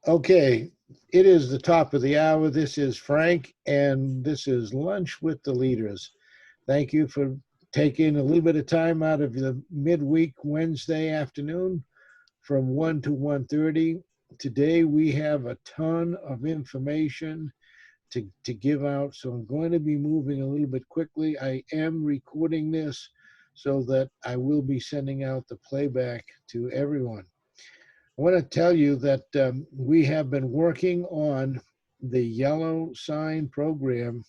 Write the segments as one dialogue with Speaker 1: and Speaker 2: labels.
Speaker 1: Okay, it is the top of the hour. This is Frank, and this is Lunch with the Leaders. Thank you for taking a little bit of time out of the midweek Wednesday afternoon from 1 to 1:30. Today we have a ton of information to give out, so I'm going to be moving a little bit quickly. I am recording this so that I will be sending out the playback to everyone. I want to tell you that we have been working on the yellow sign program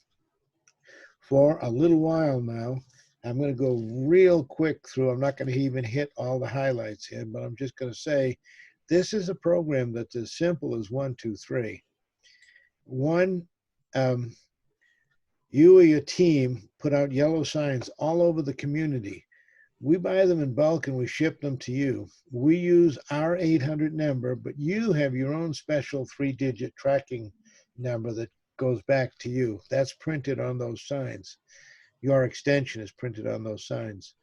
Speaker 1: for a little while now. I'm going to go real quick through. I'm not going to even hit all the highlights here, but I'm just going to say this is a program that's as simple as 1, 2, 3. One, you or your team put out yellow signs all over the community. We buy them in bulk and we ship them to you. We use our 800 number, but you have your own special 3-digit tracking number that goes back to you. That's printed on those signs. Your extension is printed on those signs.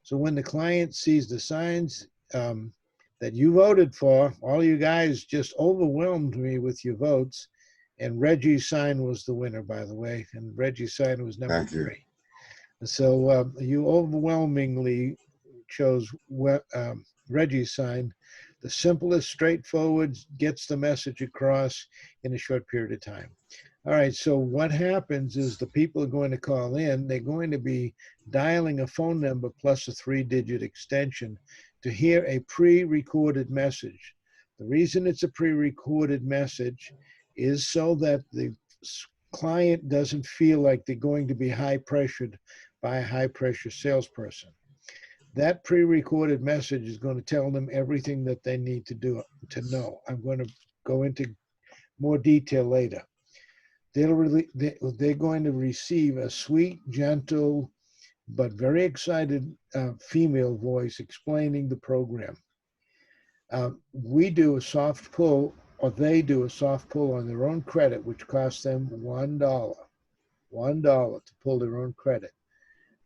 Speaker 1: So when the client sees the signs that you voted for, all you guys just overwhelmed me with your votes. And Reggie's sign was the winner, by the way. And Reggie's sign was number
Speaker 2: Thank you.
Speaker 1: 3. So you overwhelmingly chose Reggie's sign. The simplest, straightforward, gets the message across in a short period of time. All right, so what happens is the people are going to call in. They're going to be dialing a phone number plus a 3-digit extension to hear a pre-recorded message. The reason it's a pre-recorded message is so that the client doesn't feel like they're going to be high pressured by a high pressure salesperson. That pre-recorded message is going to tell them everything that they need to know. I'm going to go into more detail later. They're going to receive a sweet, gentle, but very excited female voice explaining the program. We do a soft pull, or they do a soft pull on their own credit, which costs them $1 to pull their own credit.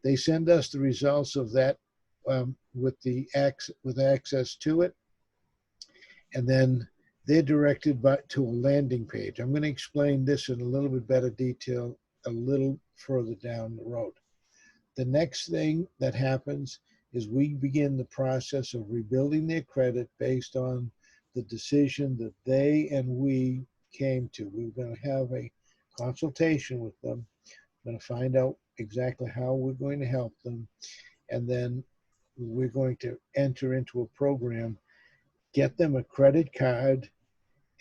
Speaker 1: They send us the results of that with access to it, and then they're directed to a landing page. I'm going to explain this in a little bit better detail a little further down the road. The next thing that happens is we begin the process of rebuilding their credit based on the decision that they and we came to. We're going to have a consultation with them. We're going to find out exactly how we're going to help them, and then we're going to enter into a program, get them a credit card,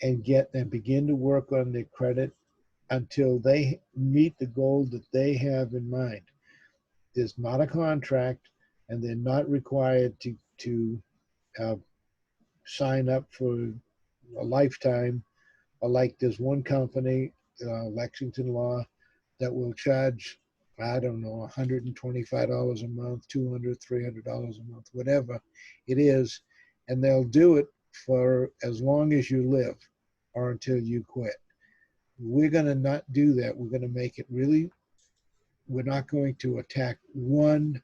Speaker 1: and begin to work on their credit until they meet the goal that they have in mind. There's not a contract, and they're not required to sign up for a lifetime. Like there's one company, Lexington Law, that will charge, I don't know, $125 a month, $200, $300 a month, whatever it is, and they'll do it for as long as you live or until you quit. We're going to not do that. We're going to make it really, we're not going to attack one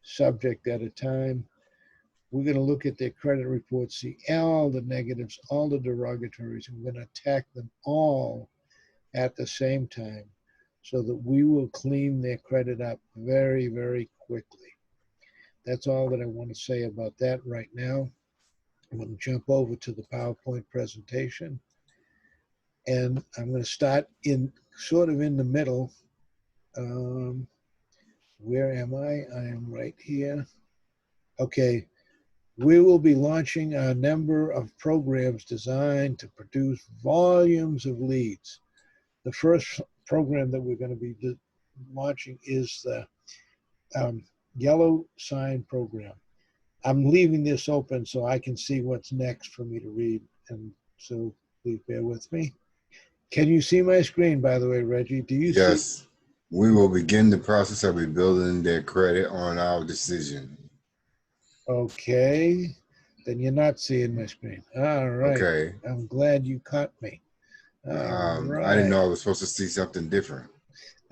Speaker 1: subject at a time. We're going to look at their credit reports, see all the negatives, all the derogatories, and we're going to attack them all at the same time so that we will clean their credit up very, very quickly. That's all that I want to say about that right now. I'm going to jump over to the PowerPoint presentation. And I'm going to start sort of in the middle. Where am I? I am right here. Okay. We will be launching a number of programs designed to produce volumes of leads. The first program that we're going to be launching is the yellow sign program. I'm leaving this open so I can see what's next for me to read, and so please bear with me. Can you see my screen, by the way, Reggie? Do you see?
Speaker 2: Yes. We will begin the process of rebuilding their credit on our decision.
Speaker 1: Okay. Then you're not seeing my screen. All right.
Speaker 2: Okay.
Speaker 1: I'm glad you caught me. All right.
Speaker 2: I didn't know I was supposed to see something different.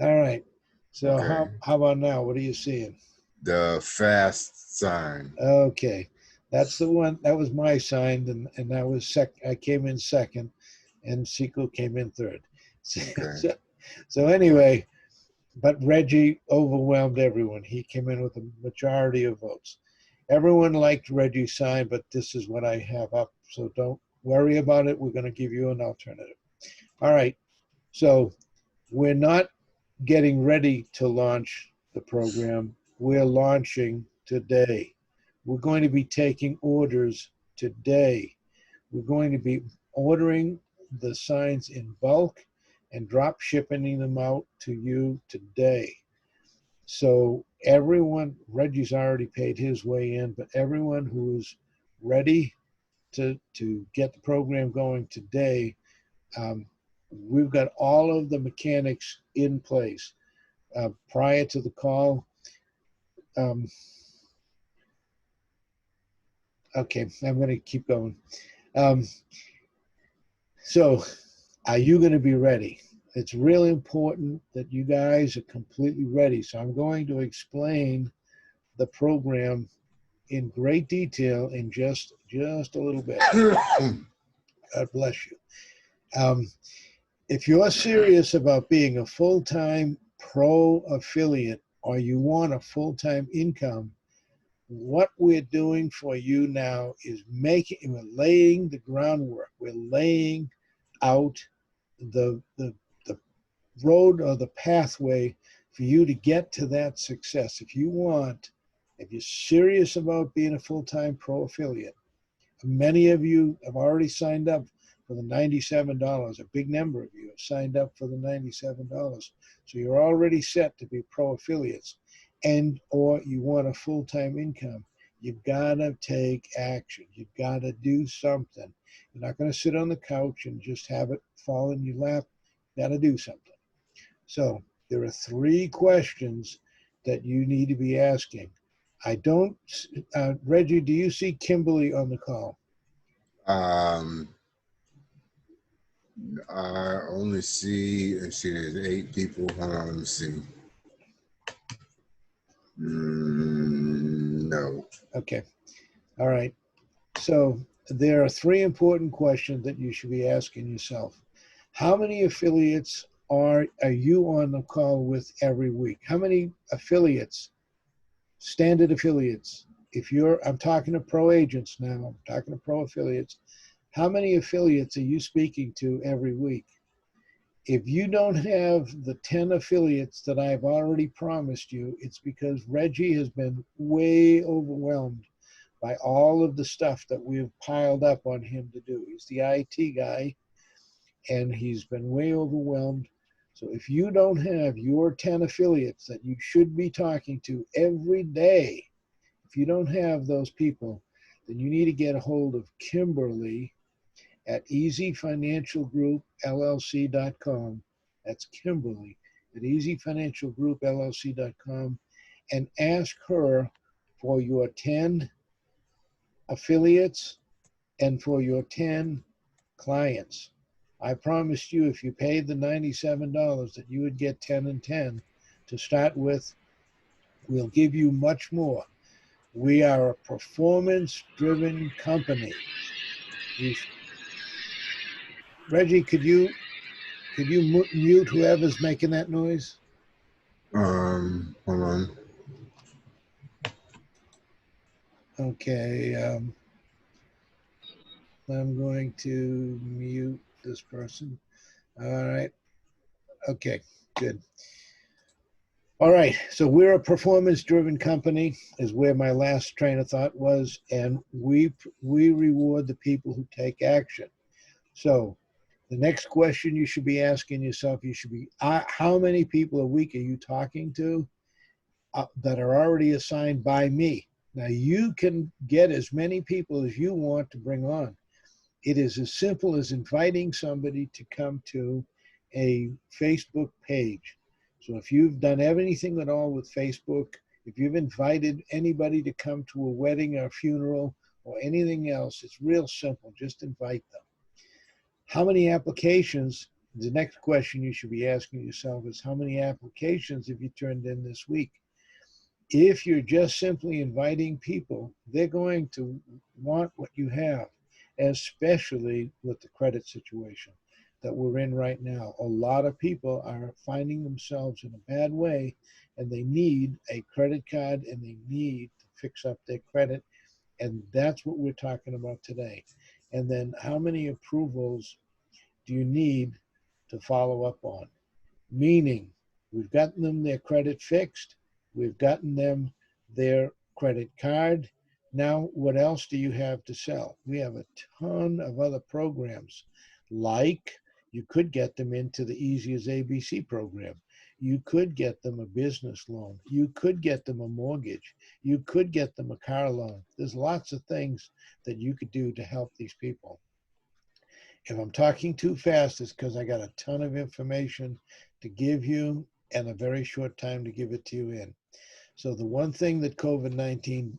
Speaker 1: All right. So
Speaker 2: Okay.
Speaker 1: how about now? What are you seeing?
Speaker 2: The fast sign.
Speaker 1: Okay. That's the one. That was my sign, and that was I came in second, and Seco came in third.
Speaker 2: Okay.
Speaker 1: So anyway, but Reggie overwhelmed everyone. He came in with a majority of votes. Everyone liked Reggie's sign, but this is what I have up. So don't worry about it. We're going to give you an alternative. All right. So we're not getting ready to launch the program. We're launching today. We're going to be taking orders today. We're going to be ordering the signs in bulk and drop shipping them out to you today. So everyone, Reggie's already paid his way in, but everyone who's ready to get the program going today, we've got all of the mechanics in place. Prior to the call, um, okay, I'm going to keep going. So are you going to be ready? It's really important that you guys are completely ready. So I'm going to explain the program in great detail in just a little bit. God bless you. If you're serious about being a full-time pro affiliate or you want a full-time income, what we're doing for you now is we're laying the groundwork. We're laying out the road or the pathway for you to get to that success. If you're serious about being a full-time pro affiliate, many of you have already signed up for the $97. A big number of you have signed up for the $97. So you're already set to be pro affiliates, and or you want a full-time income. You've got to take action. You've got to do something. You're not going to sit on the couch and just have it fall in your lap. You've got to do something. So there are 3 questions that you need to be asking. I don't, Reggie, do you see Kimberly on the call?
Speaker 2: Um, I only see, let's see, there's 8 people. Hold on, let me see. No.
Speaker 1: Okay. All right. So there are 3 important questions that you should be asking yourself. How many affiliates are you on the call with every week? How many affiliates, standard affiliates? I'm talking to pro agents now, I'm talking to pro affiliates. How many affiliates are you speaking to every week? If you don't have the 10 affiliates that I've already promised you, it's because Reggie has been way overwhelmed by all of the stuff that we've piled up on him to do. He's the IT guy, and he's been way overwhelmed. So if you don't have your 10 affiliates that you should be talking to every day, if you don't have those people, then you need to get a hold of Kimberly at easyfinancialgroupllc.com. That's Kimberly at easyfinancialgroupllc.com, and ask her for your 10 affiliates and for your 10 clients. I promised you if you paid the $97 that you would get 10 and 10 to start with. We'll give you much more. We are a performance-driven company. Reggie, could you mute whoever's making that noise?
Speaker 2: Hold on.
Speaker 1: Okay, I'm going to mute this person. All right. Okay, good. All right, so we're a performance-driven company, is where my last train of thought was, and we reward the people who take action. So the next question you should be asking yourself, how many people a week are you talking to that are already assigned by me? Now you can get as many people as you want to bring on. It is as simple as inviting somebody to come to a Facebook page. So if you've done anything at all with Facebook, if you've invited anybody to come to a wedding or funeral or anything else, it's real simple. Just invite them. How many applications? The next question you should be asking yourself is how many applications have you turned in this week? If you're just simply inviting people, they're going to want what you have, especially with the credit situation that we're in right now. A lot of people are finding themselves in a bad way, and they need a credit card and they need to fix up their credit. And that's what we're talking about today. And then how many approvals do you need to follow up on? Meaning, we've gotten them their credit fixed, we've gotten them their credit card. Now, what else do you have to sell? We have a ton of other programs, like you could get them into the Easy as ABC program. You could get them a business loan. You could get them a mortgage. You could get them a car loan. There's lots of things that you could do to help these people. If I'm talking too fast, it's because I got a ton of information to give you and a very short time to give it to you in. So the one thing that COVID-19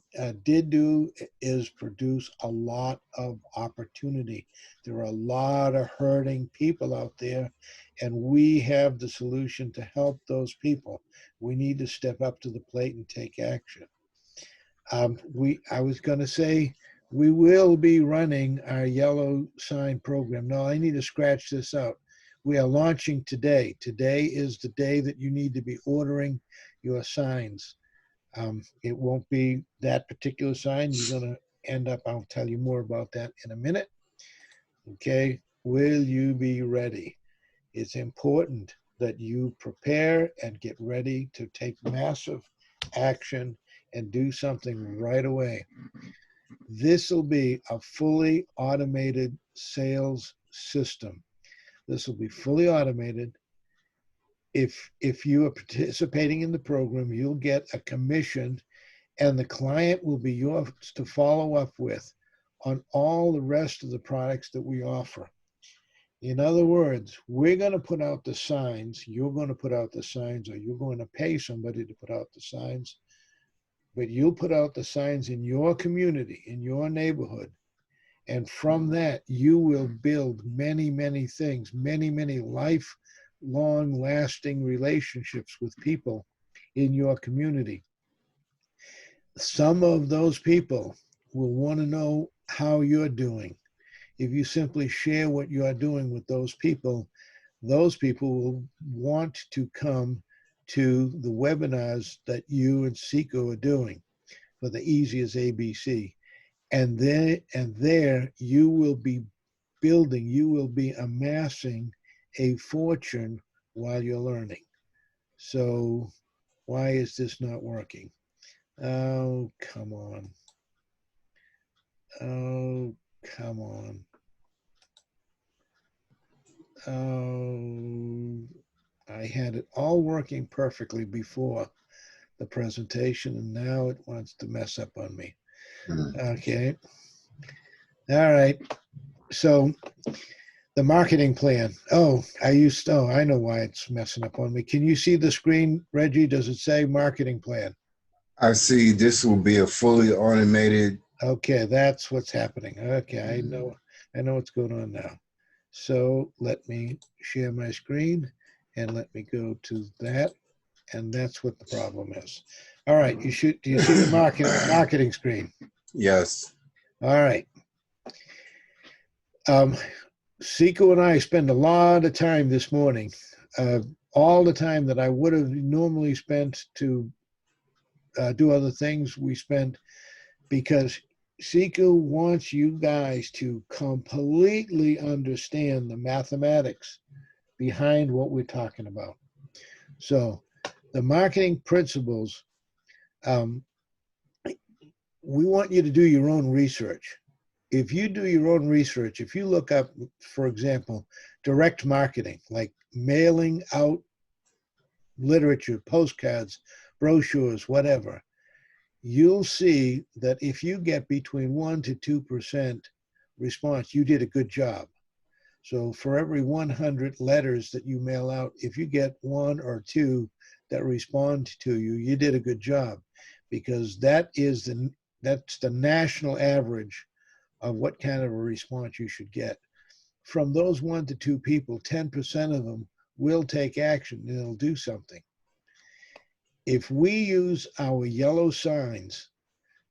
Speaker 1: did do is produce a lot of opportunity. There are a lot of hurting people out there, and we have the solution to help those people. We need to step up to the plate and take action. I was going to say we will be running our yellow sign program. No, I need to scratch this out. We are launching today. Today is the day that you need to be ordering your signs. It won't be that particular sign. You're going to end up, I'll tell you more about that in a minute. Okay, will you be ready? It's important that you prepare and get ready to take massive action and do something right away. This will be a fully automated sales system. This will be fully automated. If you are participating in the program, you'll get a commission, and the client will be yours to follow up with on all the rest of the products that we offer. In other words, we're going to put out the signs, you're going to put out the signs, or you're going to pay somebody to put out the signs, but you'll put out the signs in your community, in your neighborhood. And from that, you will build many, many things, many, many lifelong lasting relationships with people in your community. Some of those people will want to know how you're doing. If you simply share what you are doing with those people will want to come to the webinars that you and Seco are doing for the Easy as ABC. And there you will be building, you will be amassing a fortune while you're learning. So why is this not working? Oh, come on. Oh, come on. Oh, I had it all working perfectly before the presentation, and now it wants to mess up on me. Okay. All right. So the marketing plan. I know why it's messing up on me. Can you see the screen, Reggie? Does it say marketing plan?
Speaker 2: I see this will be a fully automated.
Speaker 1: Okay, that's what's happening. Okay, I know what's going on now. So let me share my screen and let me go to that. And that's what the problem is. All right, do you see the marketing screen?
Speaker 2: Yes.
Speaker 1: All right. Seco and I spend a lot of time this morning, all the time that I would have normally spent to do other things, we spent because Seco wants you guys to completely understand the mathematics behind what we're talking about. So the marketing principles, we want you to do your own research. If you do your own research, if you look up, for example, direct marketing, like mailing out literature, postcards, brochures, whatever, you'll see that if you get between 1 to 2% response, you did a good job. So for every 100 letters that you mail out, if you get 1 or 2 that respond to you, you did a good job, because that's the national average of what kind of a response you should get. From those 1 to 2 people, 10% of them will take action and they'll do something. If we use our yellow signs,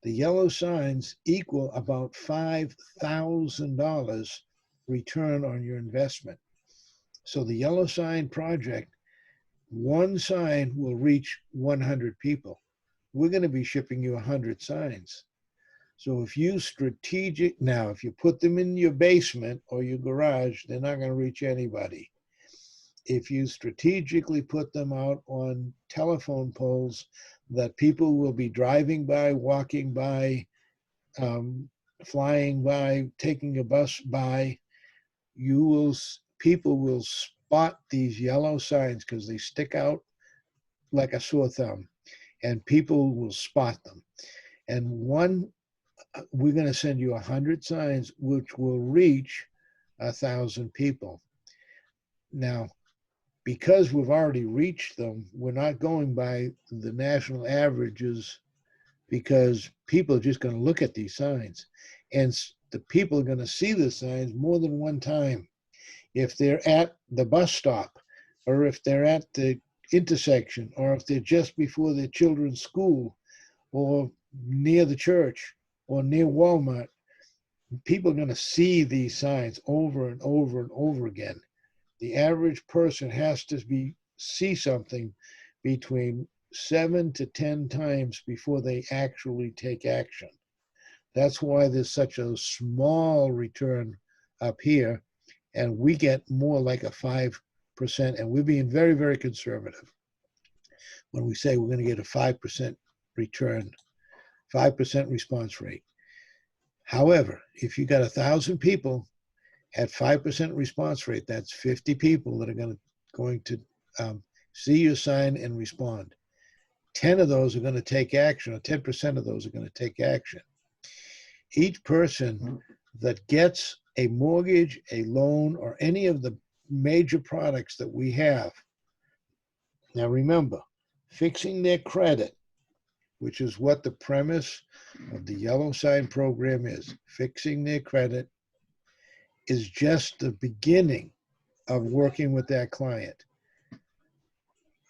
Speaker 1: the yellow signs equal about $5,000 return on your investment. So the yellow sign project, one sign will reach 100 people. We're going to be shipping you 100 signs. So if you if you put them in your basement or your garage, they're not going to reach anybody. If you strategically put them out on telephone poles that people will be driving by, walking by, um, flying by, taking a bus by, people will spot these yellow signs because they stick out like a sore thumb, and people will spot them. And we're going to send you 100 signs, which will reach 1,000 people. Now, because we've already reached them, we're not going by the national averages because people are just going to look at these signs. And the people are going to see the signs more than one time. If they're at the bus stop, or if they're at the intersection, or if they're just before their children's school, or near the church, or near Walmart, people are going to see these signs over and over and over again. The average person has to see something between 7 to 10 times before they actually take action. That's why there's such a small return up here, and we get more like a 5%, and we're being very, very conservative when we say we're going to get a 5% return, 5% response rate. However, if you got 1,000 people at 5% response rate, that's 50 people that are going to see your sign and respond. 10 of those are going to take action, or 10% of those are going to take action. Each person that gets a mortgage, a loan, or any of the major products that we have. Now remember, fixing their credit, which is what the premise of the yellow sign program is, fixing their credit, is just the beginning of working with that client.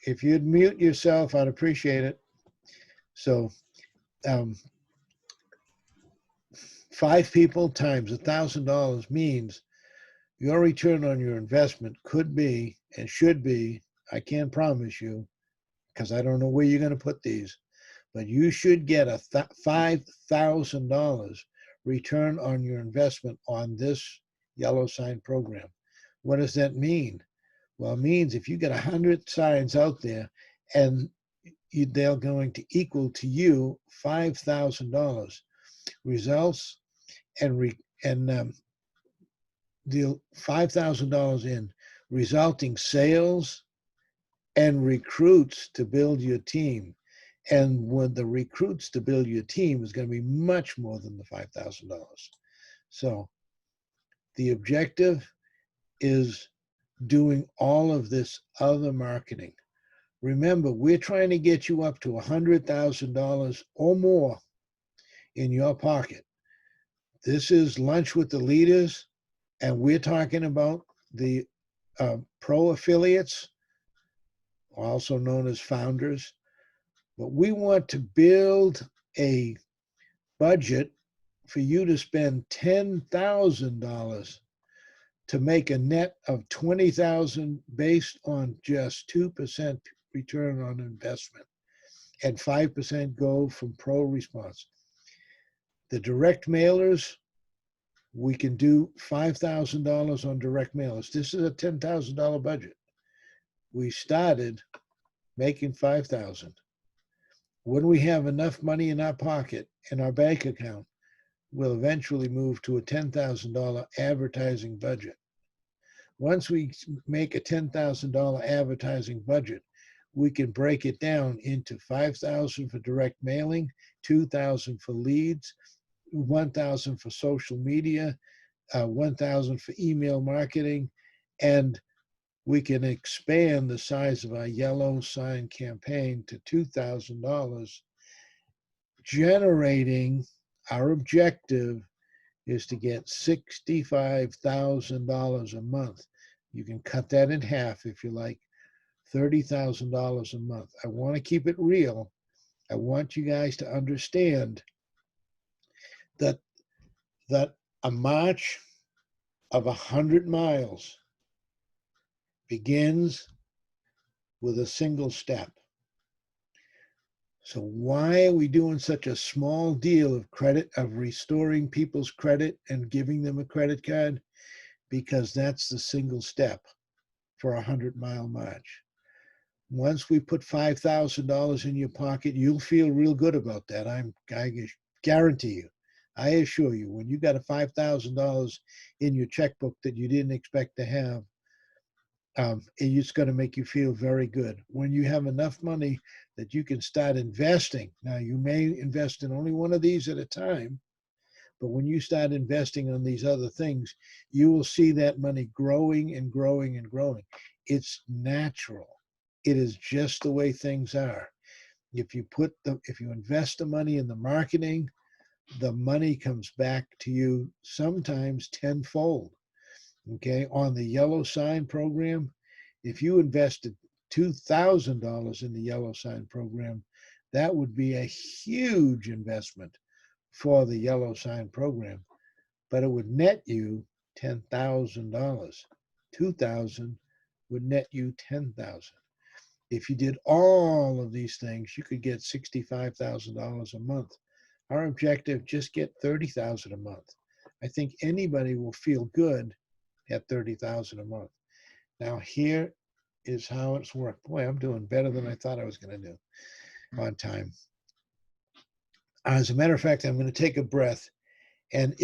Speaker 1: If you'd mute yourself, I'd appreciate it. So 5 people times $1,000 means your return on your investment could be and should be, I can't promise you, because I don't know where you're going to put these, but you should get a $5,000 return on your investment on this yellow sign program. What does that mean? Well, it means if you get 100 signs out there and they're going to equal to you $5,000 results and the $5,000 in resulting sales and recruits to build your team. And when the recruits to build your team is going to be much more than the $5,000. So the objective is doing all of this other marketing. Remember, we're trying to get you up to $100,000 or more in your pocket. This is Lunch with the Leaders, and we're talking about the pro affiliates, also known as founders. But we want to build a budget for you to spend $10,000 to make a net of $20,000 based on just 2% return on investment, and 5% go from pro response. The direct mailers, we can do $5,000 on direct mailers. This is a $10,000 budget. We started making $5,000. When we have enough money in our pocket, in our bank account, we'll eventually move to a $10,000 advertising budget. Once we make a $10,000 advertising budget, we can break it down into $5,000 for direct mailing, $2,000 for leads, $1,000 for social media, $1,000 for email marketing, and we can expand the size of our yellow sign campaign to $2,000, generating, our objective is to get $65,000 a month. You can cut that in half if you like. $30,000 a month. I want to keep it real. I want you guys to understand that that a march of 100 miles begins with a single step. So why are we doing such a small deal of credit, of restoring people's credit and giving them a credit card? Because that's the single step for a 100-mile march. Once we put $5,000 in your pocket, you'll feel real good about that. I guarantee you. I assure you, when you got a $5,000 in your checkbook that you didn't expect to have, it's going to make you feel very good. When you have enough money that you can start investing, now you may invest in only one of these at a time, but when you start investing on these other things, you will see that money growing and growing and growing. It's natural. It is just the way things are. If you invest the money in the marketing, the money comes back to you sometimes tenfold. Okay, on the yellow sign program, if you invested $2,000 in the yellow sign program, that would be a huge investment for the yellow sign program, but it would net you $10,000. 2,000 would net you 10,000. If you did all of these things, you could get $65,000 a month. Our objective, just get 30,000 a month. I think anybody will feel good at 30,000 a month. Now here is how it's worked. Boy, I'm doing better than I thought I was going to do on time. As a matter of fact, I'm going to take a breath. And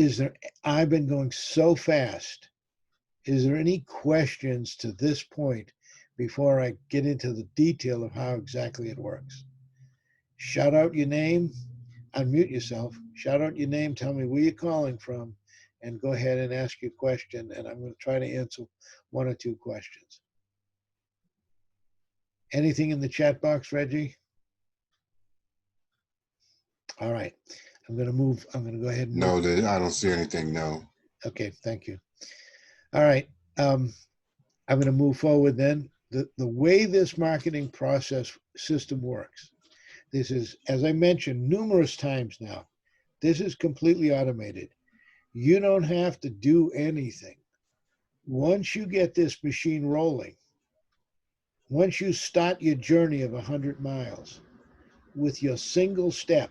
Speaker 1: I've been going so fast. Is there any questions to this point before I get into the detail of how exactly it works? Shout out your name, unmute yourself, shout out your name, tell me where you're calling from, and go ahead and ask your question, and I'm going to try to answer one or two questions. Anything in the chat box, Reggie? All right. I'm going to go ahead and
Speaker 2: No, I don't see anything, no.
Speaker 1: Okay, thank you. All right. I'm going to move forward then. The way this marketing process system works, this is, as I mentioned numerous times now, this is completely automated. You don't have to do anything. Once you get this machine rolling, once you start your journey of 100 miles with your single step,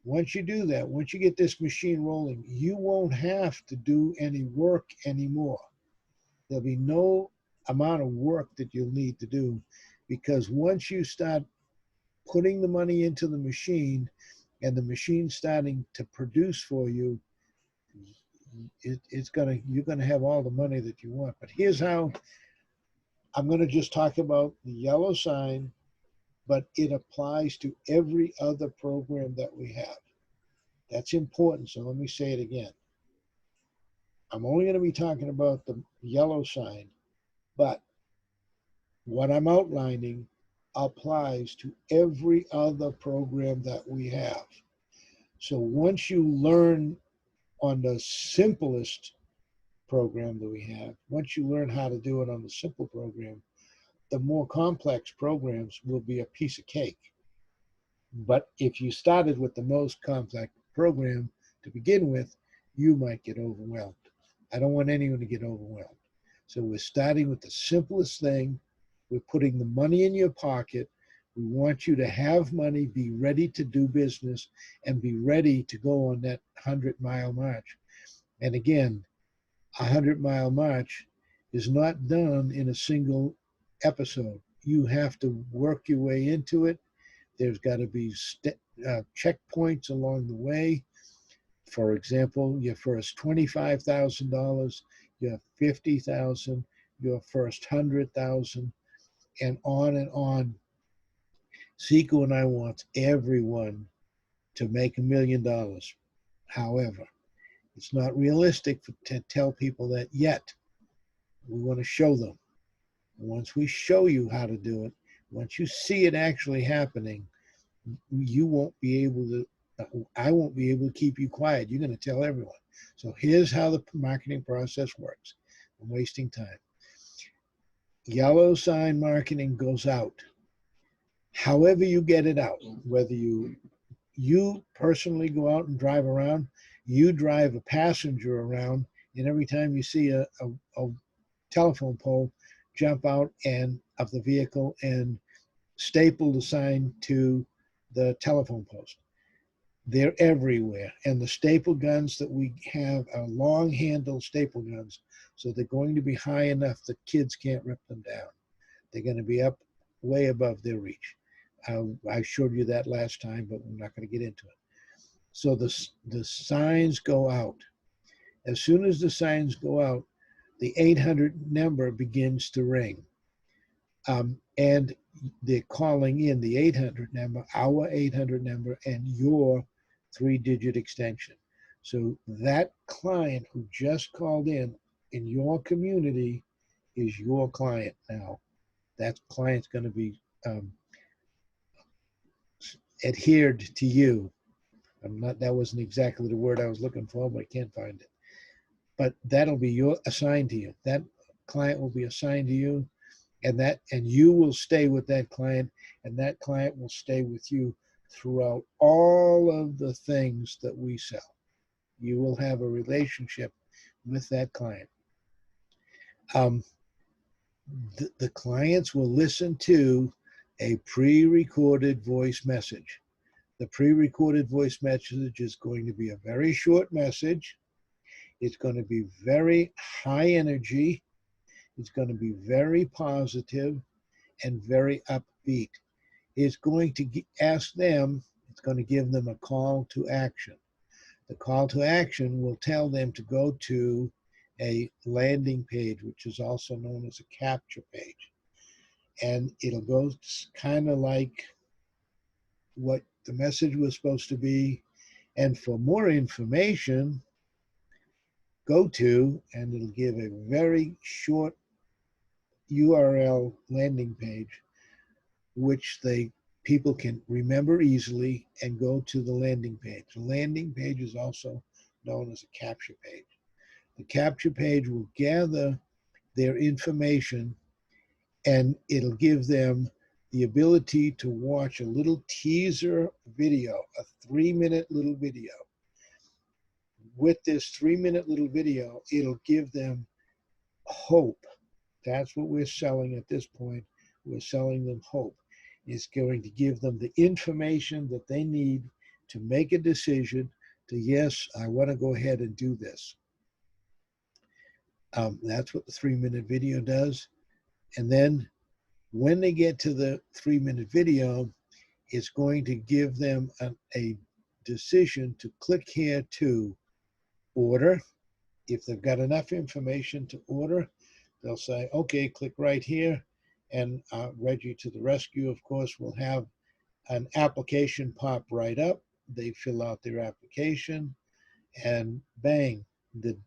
Speaker 1: once you do that, once you get this machine rolling, you won't have to do any work anymore. There'll be no amount of work that you'll need to do, because once you start putting the money into the machine and the machine starting to produce for you, you're gonna have all the money that you want. But here's how. I'm going to just talk about the yellow sign, but it applies to every other program that we have. That's important, so let me say it again. I'm only going to be talking about the yellow sign, but what I'm outlining applies to every other program that we have. So once you learn on the simplest program that we have, once you learn how to do it on the simple program, the more complex programs will be a piece of cake. But if you started with the most complex program to begin with, you might get overwhelmed. I don't want anyone to get overwhelmed. So we're starting with the simplest thing. We're putting the money in your pocket. We want you to have money, be ready to do business, and be ready to go on that 100-mile march. And again, a 100-mile march is not done in a single episode. You have to work your way into it. There's got to be checkpoints along the way. For example, your first $25,000, your $50,000, your first $100,000, and on and on. Seiko and I want everyone to make $1 million. However, it's not realistic to tell people that yet. We want to show them. Once we show you how to do it, once you see it actually happening, you won't be able to, I won't be able to keep you quiet. You're going to tell everyone. So here's how the marketing process works. I'm wasting time. Yellow sign marketing goes out. However you get it out, whether you personally go out and drive around, you drive a passenger around, and every time you see a telephone pole, jump out and of the vehicle and staple the sign to the telephone post. They're everywhere. And the staple guns that we have are long handle staple guns. So they're going to be high enough that kids can't rip them down. They're going to be up way above their reach. I showed you that last time, but we're not going to get into it. So the signs go out. As soon as the signs go out, the 800 number begins to ring. And they're calling in the 800 number, our 800 number, and your 3-digit extension. So that client who just called in your community is your client now. That client's going to be adhered to you. That wasn't exactly the word I was looking for, but I can't find it. But that'll be assigned to you. That client will be assigned to you, and you will stay with that client, and that client will stay with you throughout all of the things that we sell. You will have a relationship with that client. The clients will listen to a pre-recorded voice message. The pre-recorded voice message is going to be a very short message. It's going to be very high energy. It's going to be very positive and very upbeat. It's going to ask them, it's going to give them a call to action. The call to action will tell them to go to a landing page, which is also known as a capture page. And it'll go kind of like what the message was supposed to be. And for more information, go to, and it'll give a very short URL landing page, which people can remember easily and go to the landing page. The landing page is also known as a capture page. The capture page will gather their information, and it'll give them the ability to watch a little teaser video, a 3-minute little video. With this 3-minute little video, it'll give them hope. That's what we're selling at this point. We're selling them hope. It's going to give them the information that they need to make a decision to, yes, I want to go ahead and do this. That's what the 3-minute video does. And then when they get to the 3-minute video, it's going to give them a decision to click here to order. If they've got enough information to order, they'll say, okay, click right here. And Reggie to the rescue, of course, will have an application pop right up. They fill out their application, and bang, the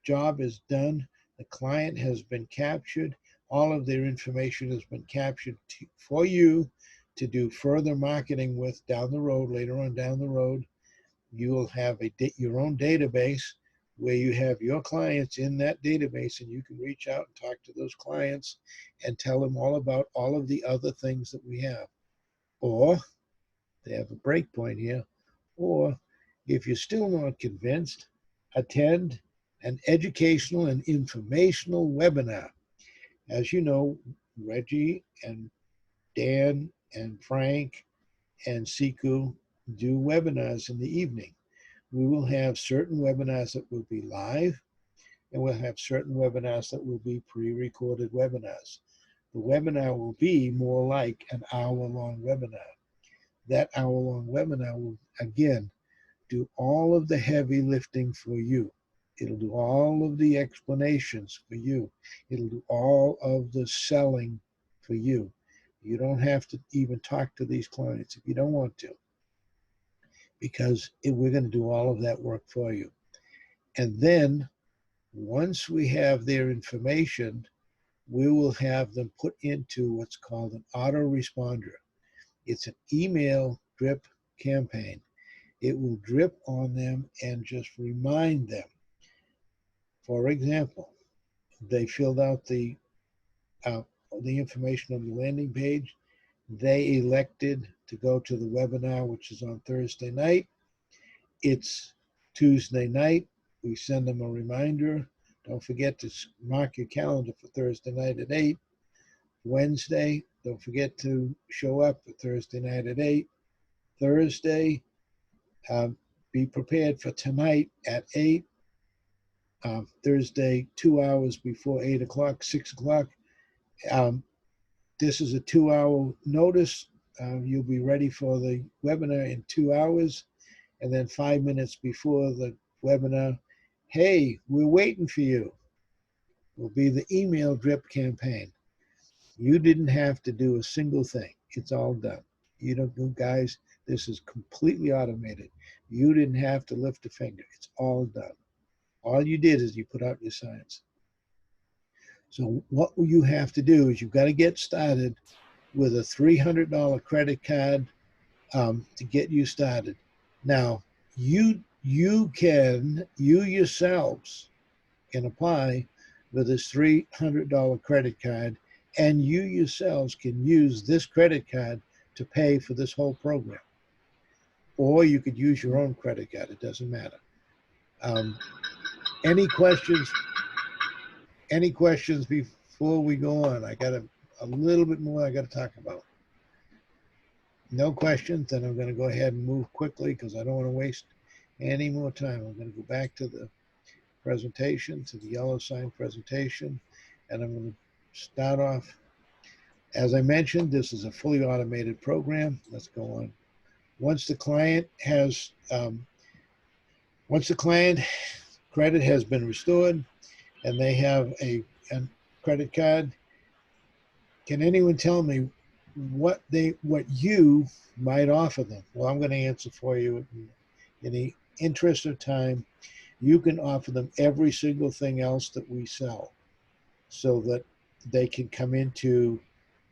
Speaker 1: job is done. The client has been captured. All of their information has been captured for you to do further marketing with down the road, later on down the road. You will have your own database where you have your clients in that database, and you can reach out and talk to those clients and tell them all about all of the other things that we have. Or they have a break point here. Or if you're still not convinced, attend an educational and informational webinar. As you know, Reggie and Dan and Frank and Siku do webinars in the evening. We will have certain webinars that will be live, and we'll have certain webinars that will be pre-recorded webinars. The webinar will be more like an hour-long webinar. That hour-long webinar will, again, do all of the heavy lifting for you. It'll do all of the explanations for you. It'll do all of the selling for you. You don't have to even talk to these clients if you don't want to, because we're going to do all of that work for you. And then once we have their information, we will have them put into what's called an autoresponder. It's an email drip campaign. It will drip on them and just remind them. For example, they filled out the the information on the landing page. They elected to go to the webinar, which is on Thursday night. It's Tuesday night. We send them a reminder. Don't forget to mark your calendar for Thursday night at 8. Wednesday, don't forget to show up for Thursday night at 8. Thursday, be prepared for tonight at 8. Thursday, 2 hours before 8 o'clock, 6 o'clock. This is a 2-hour notice. You'll be ready for the webinar in 2 hours. And then 5 minutes before the webinar, hey, we're waiting for you, will be the email drip campaign. You didn't have to do a single thing. It's all done. You don't, guys, this is completely automated. You didn't have to lift a finger. It's all done. All you did is you put out your signs. So what you have to do is you've got to get started with a $300 credit card to get you started. Now, you yourselves can apply for this $300 credit card, and you yourselves can use this credit card to pay for this whole program. Or you could use your own credit card. It doesn't matter. Any questions? Any questions before we go on? I got a little bit more I got to talk about. No questions, then I'm going to go ahead and move quickly because I don't want to waste any more time. I'm going to go back to the presentation, to the yellow sign presentation, and I'm going to start off. As I mentioned, this is a fully automated program. Let's go on. Once the client credit has been restored and they have a credit card, can anyone tell me what you might offer them? Well, I'm going to answer for you. In the interest of time, you can offer them every single thing else that we sell so that they can come into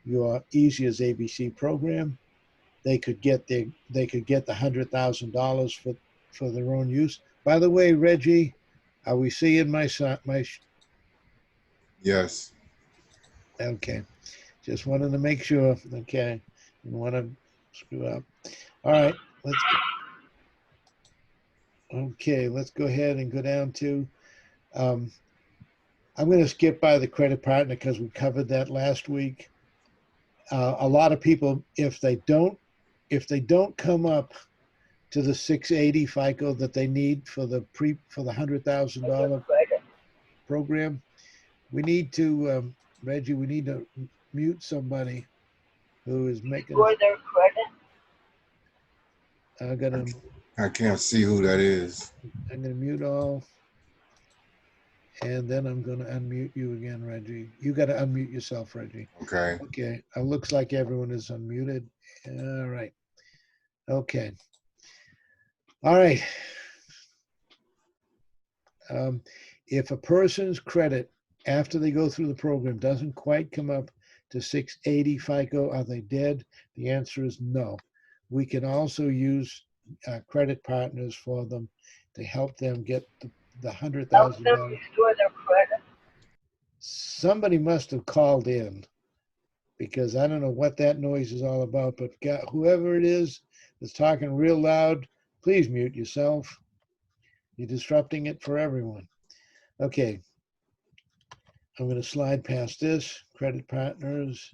Speaker 1: your Easy as ABC program. They could get the $100,000 for their own use. By the way, Reggie, are we seeing my
Speaker 2: Yes.
Speaker 1: Okay. Just wanted to make sure. Okay. Didn't want to screw up. All right. Let's go ahead and go down to, I'm going to skip by the credit partner because we covered that last week. A lot of people, if they don't come up to the 680 FICO that they need for the $100,000 program, we need to, Reggie, we need to mute somebody who is making.
Speaker 3: For their credit.
Speaker 2: I can't see who that is.
Speaker 1: I'm gonna mute all, and then I'm gonna unmute you again, Reggie. You got to unmute yourself, Reggie.
Speaker 2: Okay.
Speaker 1: Okay. It looks like everyone is unmuted. All right. Okay. All right. If a person's credit after they go through the program doesn't quite come up to 680 FICO, are they dead? The answer is no. We can also use credit partners for them to help them get the $100,000.
Speaker 3: Help them restore their credit.
Speaker 1: Somebody must have called in because I don't know what that noise is all about, but whoever it is that's talking real loud, please mute yourself. You're disrupting it for everyone. Okay. I'm going to slide past this, credit partners.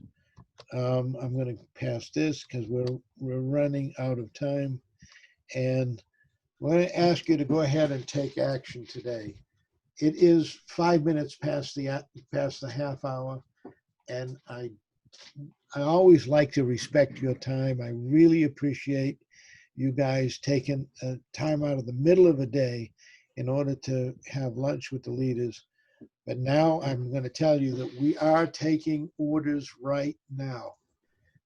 Speaker 1: I'm going to pass this because we're running out of time. And I'm going to ask you to go ahead and take action today. It is 5 minutes past the half hour, and I always like to respect your time. I really appreciate you guys taking time out of the middle of the day in order to have lunch with the leaders. But now I'm going to tell you that we are taking orders right now.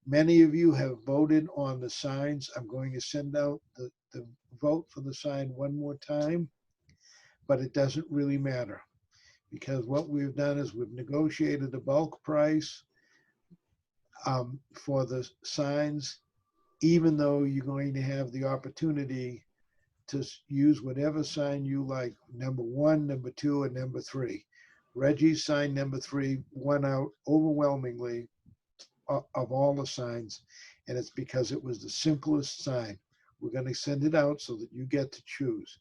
Speaker 1: Many of you have voted on the signs. I'm going to send out the vote for the sign one more time, but it doesn't really matter because what we've done is we've negotiated a bulk price for the signs, even though you're going to have the opportunity to use whatever sign you like, number 1, number 2, and number 3. Reggie's sign number 3 won out overwhelmingly of all the signs, and it's because it was the simplest sign. We're going to send it out so that you get to choose.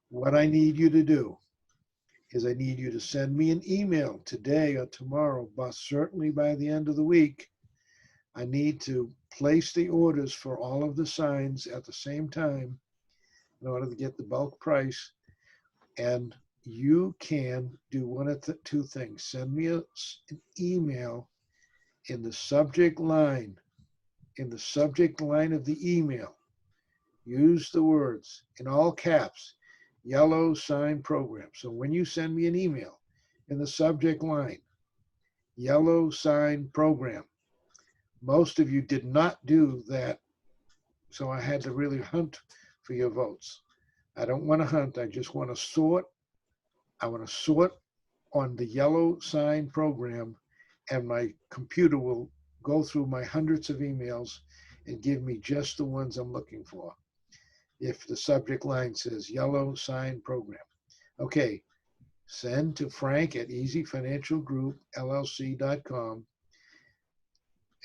Speaker 1: What I need you to do is I need you to send me an email today or tomorrow, but certainly by the end of the week. I need to place the orders for all of the signs at the same time in order to get the bulk price. And you can do one of the two things. Send me an email in the subject line. In the subject line of the email, use the words in all caps, yellow sign program. So when you send me an email in the subject line, yellow sign program. Most of you did not do that, so I had to really hunt for your votes. I don't want to hunt, I just want to sort. I want to sort on the yellow sign program, and my computer will go through my hundreds of emails and give me just the ones I'm looking for. If the subject line says yellow sign program. Okay, send to Frank at easyfinancialgroupllc.com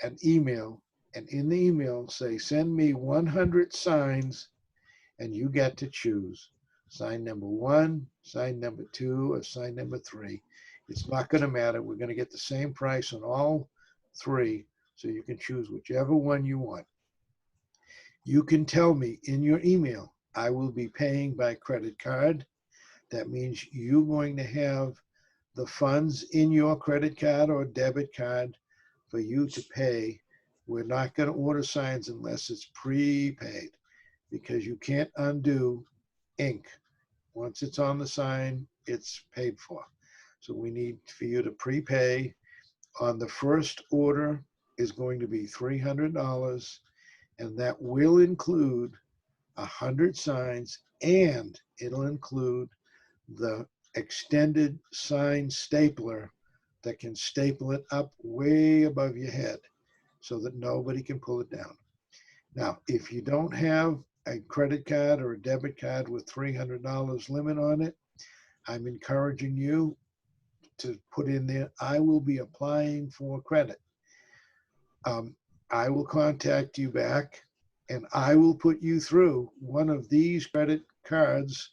Speaker 1: an email, and in the email say, send me 100 signs, and you get to choose sign number 1, sign number 2, or sign number 3. It's not going to matter. We're going to get the same price on all 3, so you can choose whichever one you want. You can tell me in your email, I will be paying by credit card. That means you're going to have the funds in your credit card or debit card for you to pay. We're not going to order signs unless it's prepaid, because you can't undo ink. Once it's on the sign, it's paid for. So we need for you to prepay. On the first order is going to be $300, and that will include 100 signs, and it'll include the extended sign stapler that can staple it up way above your head so that nobody can pull it down. Now, if you don't have a credit card or a debit card with $300 limit on it, I'm encouraging you to put in there, I will be applying for credit. I will contact you back, and I will put you through one of these credit cards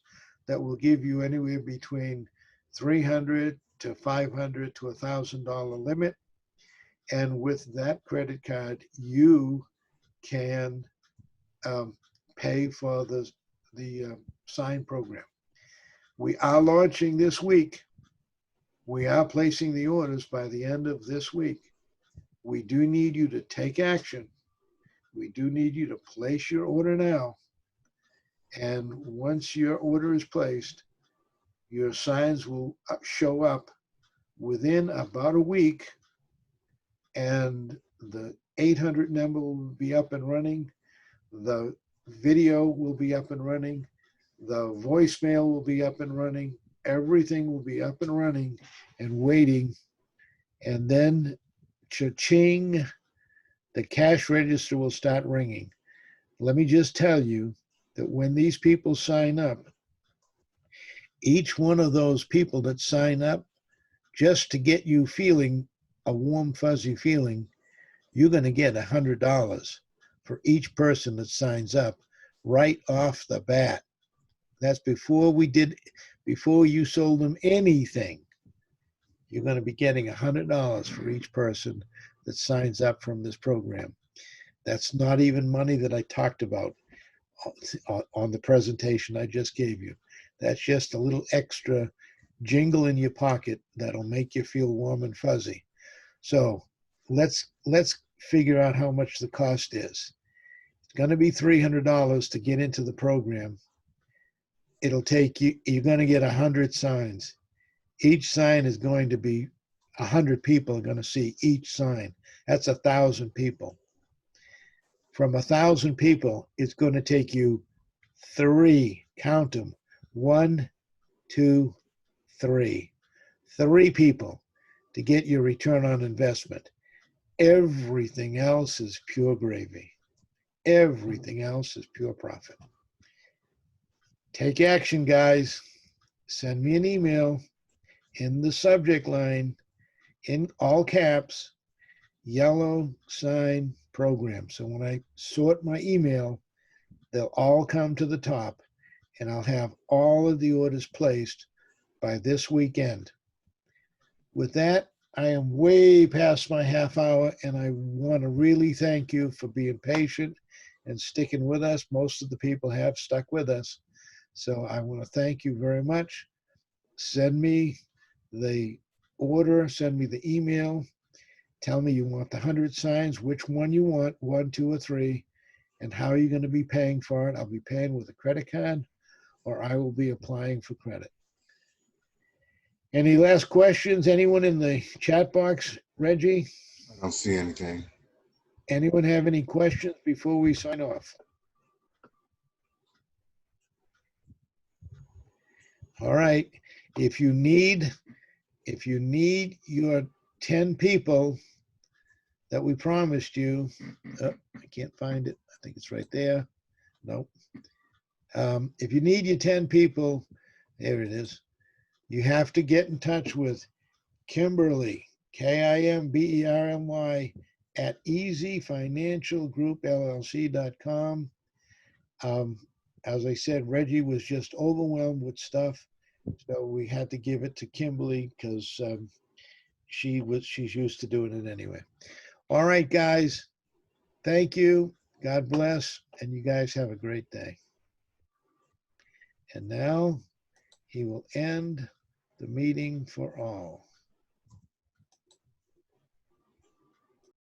Speaker 1: that will give you anywhere between $300 to $500 to $1,000 limit. And with that credit card, you can pay for the sign program. We are launching this week. We are placing the orders by the end of this week. We do need you to take action. We do need you to place your order now. And once your order is placed, your signs will show up within about a week, and the 800 number will be up and running. The video will be up and running. The voicemail will be up and running. Everything will be up and running and waiting. And then, cha-ching, the cash register will start ringing. Let me just tell you that when these people sign up, each one of those people that sign up, just to get you feeling a warm, fuzzy feeling, you're going to get $100 for each person that signs up right off the bat. That's before you sold them anything. You're going to be getting $100 for each person that signs up from this program. That's not even money that I talked about on the presentation I just gave you. That's just a little extra jingle in your pocket that'll make you feel warm and fuzzy. So let's figure out how much the cost is. It's going to be $300 to get into the program. It'll take you, you're going to get 100 signs. Each sign is going to be 100 people are going to see each sign. That's 1,000 people. From 1,000 people, it's going to take you 3, count them, 1, 2, 3. 3 people to get your return on investment. Everything else is pure gravy. Everything else is pure profit. Take action, guys. Send me an email. in the subject line, in all caps, yellow sign program. So when I sort my email, they'll all come to the top, and I'll have all of the orders placed by this weekend. With that, I am way past my half hour, and I want to really thank you for being patient and sticking with us. Most of the people have stuck with us. So I want to thank you very much. Send me the order, send me the email. Tell me you want the 100 signs, which one you want, 1, 2, or 3, and how you're going to be paying for it. I'll be paying with a credit card, or I will be applying for credit. Any last questions? Anyone in the chat box, Reggie?
Speaker 2: I don't see anything.
Speaker 1: Anyone have any questions before we sign off? All right. If you need your 10 people that we promised you, I can't find it. I think it's right there. Nope. If you need your 10 people, there it is. You have to get in touch with Kimberly, Kimberly, at easyfinancialgroupllc.com. As I said, Reggie was just overwhelmed with stuff, so we had to give it to Kimberly because she's used to doing it anyway. All right, guys. Thank you. God bless, and you guys have a great day. And now he will end the meeting for all.